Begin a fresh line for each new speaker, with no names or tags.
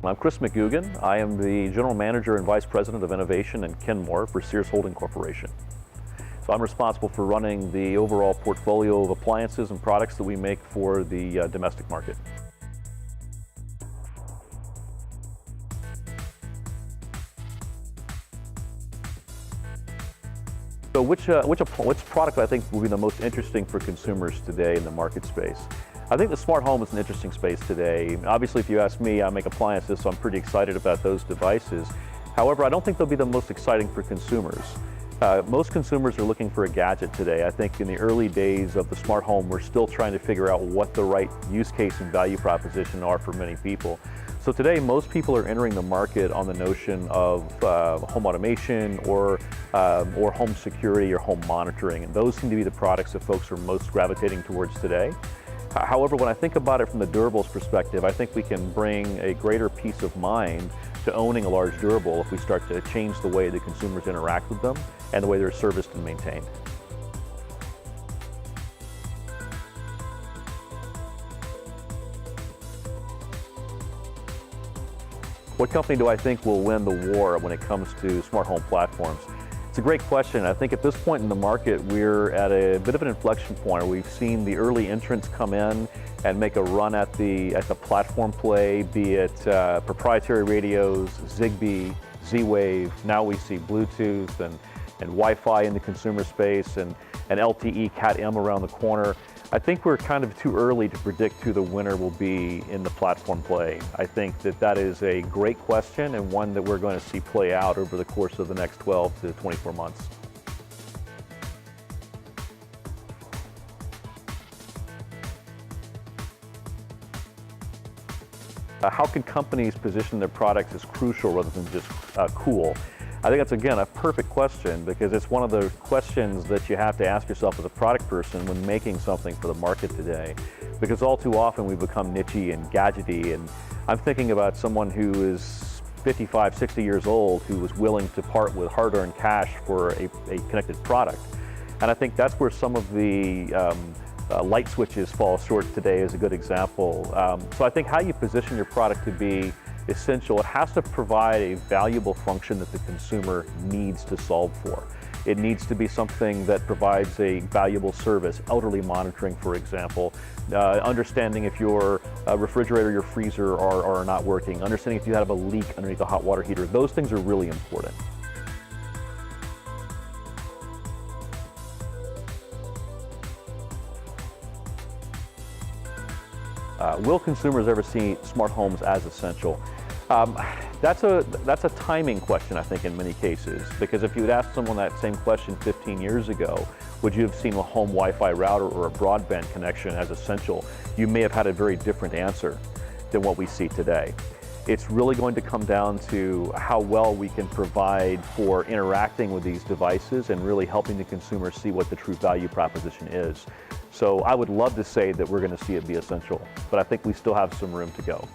I'm Chris McGugan. I am the General Manager and Vice President of Innovation and Kenmore for Sears Holding Corporation. So I'm responsible for running the overall portfolio of appliances and products that we make for the domestic market. So which product I think will be the most interesting for consumers today in the market space? I think the smart home is an interesting space today. Obviously, if you ask me, I make appliances, so I'm pretty excited about those devices. However, I don't think they'll be the most exciting for consumers. Most consumers are looking for a gadget today. I think in the early days of the smart home, we're still trying to figure out what the right use case and value proposition are for many people. So today, most people are entering the market on the notion of home automation or home security or home monitoring, and those seem to be the products that folks are most gravitating towards today. However, when I think about it from the durables perspective, I think we can bring a greater peace of mind to owning a large durable if we start to change the way that consumers interact with them and the way they're serviced and maintained. What company do I think will win the war when it comes to smart home platforms? It's a great question. I think at this point in the market, we're at a bit of an inflection point where we've seen the early entrants come in and make a run at the platform play, be it proprietary radios, Zigbee, Z-Wave. Now we see Bluetooth and Wi-Fi in the consumer space and LTE Cat-M around the corner. I think we're kind of too early to predict who the winner will be in the platform play. I think that is a great question and one that we're going to see play out over the course of the next 12 to 24 months. How can companies position their products as crucial rather than just cool? I think that's, again, a perfect question because it's one of the questions that you have to ask yourself as a product person when making something for the market today. Because all too often we become niche-y and gadgety, and I'm thinking about someone who is 55, 60 years old who was willing to part with hard-earned cash for a connected product. And I think that's where some of the light switches fall short today is a good example. So I think how you position your product to be essential, it has to provide a valuable function that the consumer needs to solve for. It needs to be something that provides a valuable service, elderly monitoring, for example, understanding if your refrigerator, your freezer are not working, understanding if you have a leak underneath the hot water heater. Those things are really important. Will consumers ever see smart homes as essential? That's a timing question, I think, in many cases, because if you had asked someone that same question 15 years ago, would you have seen a home Wi-Fi router or a broadband connection as essential? You may have had a very different answer than what we see today. It's really going to come down to how well we can provide for interacting with these devices and really helping the consumer see what the true value proposition is. So I would love to say that we're going to see it be essential, but I think we still have some room to go.